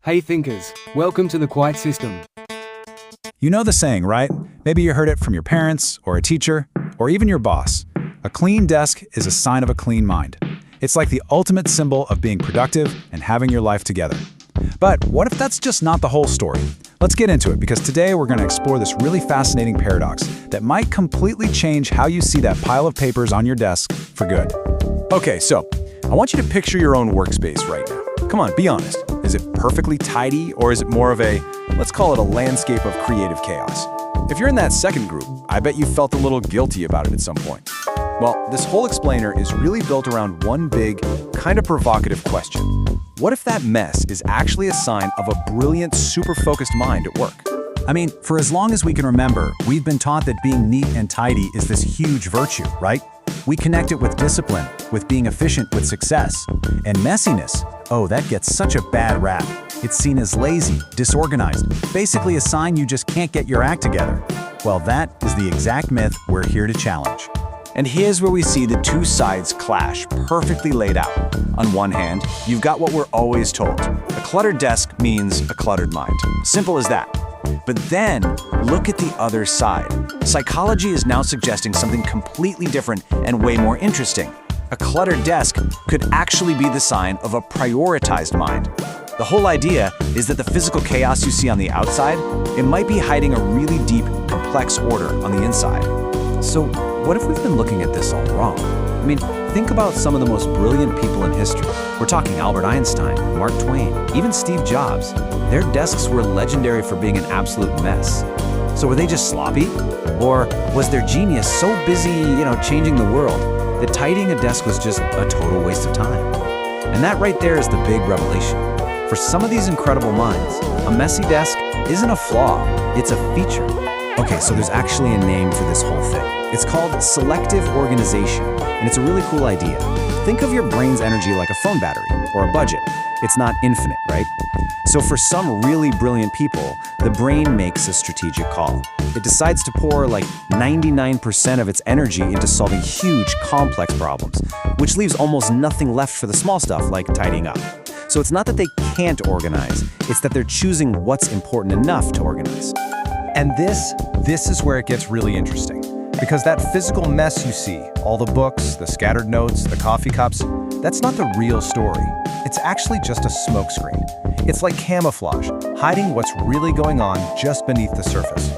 Hey thinkers, welcome to the Quiet System. You know the saying, right? Maybe you heard it from your parents, or a teacher, or even your boss. A clean desk is a sign of a clean mind. It's like the ultimate symbol of being productive and having your life together. But what if that's just not the whole story? Let's get into it, because today we're going to explore this really fascinating paradox that might completely change how you see that pile of papers on your desk for good. Okay, so I want you to picture your own workspace right now. Come on, be honest. Is it perfectly tidy, or is it more of a, let's call it a landscape of creative chaos? If you're in that second group, I bet you felt a little guilty about it at some point. Well, this whole explainer is really built around one big, kind of provocative question. What if that mess is actually a sign of a brilliant, super focused mind at work? I mean, for as long as we can remember, we've been taught that being neat and tidy is this huge virtue, right? We connect it with discipline, with being efficient with success. And messiness, oh, that gets such a bad rap. It's seen as lazy, disorganized, basically a sign you just can't get your act together. Well, that is the exact myth we're here to challenge. And here's where we see the two sides clash, perfectly laid out. On one hand, you've got what we're always told. A cluttered desk means a cluttered mind. Simple as that. But then, look at the other side. Psychology is now suggesting something completely different and way more interesting. A cluttered desk could actually be the sign of a prioritized mind. The whole idea is that the physical chaos you see on the outside, it might be hiding a really deep, complex order on the inside. So, what if we've been looking at this all wrong? I mean, think about some of the most brilliant people in history. We're talking Albert Einstein, Mark Twain, even Steve Jobs. Their desks were legendary for being an absolute mess. So were they just sloppy? Or was their genius so busy, changing the world, that tidying a desk was just a total waste of time? And that right there is the big revelation. For some of these incredible minds, a messy desk isn't a flaw, it's a feature. Okay, so there's actually a name for this whole thing. It's called selective organization, and it's a really cool idea. Think of your brain's energy like a phone battery or a budget. It's not infinite, right? So for some really brilliant people, the brain makes a strategic call. It decides to pour like 99% of its energy into solving huge, complex problems, which leaves almost nothing left for the small stuff like tidying up. So it's not that they can't organize, it's that they're choosing what's important enough to organize. And this is where it gets really interesting. Because that physical mess you see, all the books, the scattered notes, the coffee cups, that's not the real story. It's actually just a smokescreen. It's like camouflage, hiding what's really going on just beneath the surface.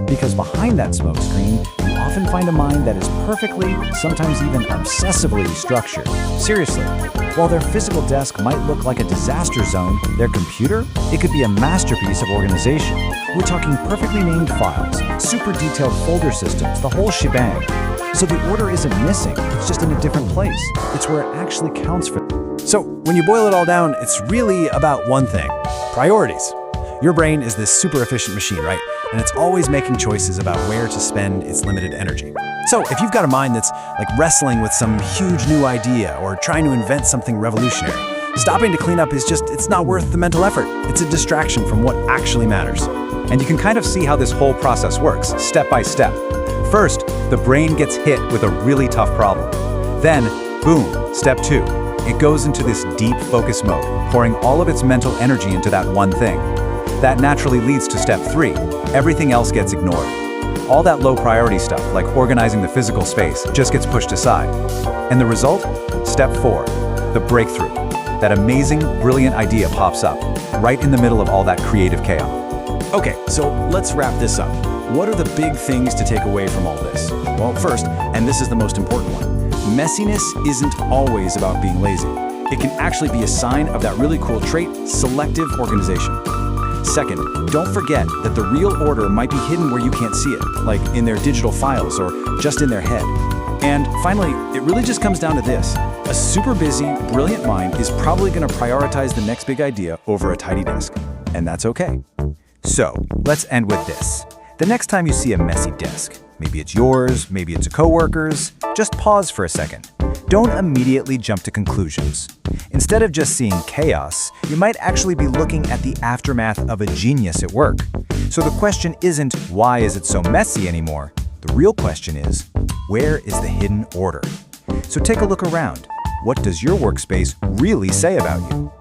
Because behind that smokescreen, you often find a mind that is perfectly, sometimes even obsessively structured. Seriously, while their physical desk might look like a disaster zone, their computer, it could be a masterpiece of organization. We're talking perfectly named files, super detailed folder systems, the whole shebang. So the order isn't missing, it's just in a different place. It's where it actually counts for. So when you boil it all down, it's really about one thing: priorities. Your brain is this super efficient machine, right? And it's always making choices about where to spend its limited energy. So if you've got a mind that's like wrestling with some huge new idea or trying to invent something revolutionary, stopping to clean up is just, it's not worth the mental effort. It's a distraction from what actually matters. And you can kind of see how this whole process works, step by step. First, the brain gets hit with a really tough problem. Then, boom, step 2. It goes into this deep focus mode, pouring all of its mental energy into that one thing. That naturally leads to step 3. Everything else gets ignored. All that low priority stuff, like organizing the physical space, just gets pushed aside. And the result? Step 4, the breakthrough. That amazing, brilliant idea pops up, right in the middle of all that creative chaos. Okay, so let's wrap this up. What are the big things to take away from all this? Well, first, and this is the most important one, messiness isn't always about being lazy. It can actually be a sign of that really cool trait, selective organization. Second, don't forget that the real order might be hidden where you can't see it, like in their digital files or just in their head. And finally, it really just comes down to this. A super busy, brilliant mind is probably going to prioritize the next big idea over a tidy desk. And that's okay. So, let's end with this. The next time you see a messy desk, maybe it's yours, maybe it's a coworker's, just pause for a second. Don't immediately jump to conclusions. Instead of just seeing chaos, you might actually be looking at the aftermath of a genius at work. So the question isn't, why is it so messy anymore? The real question is, where is the hidden order? So take a look around. What does your workspace really say about you?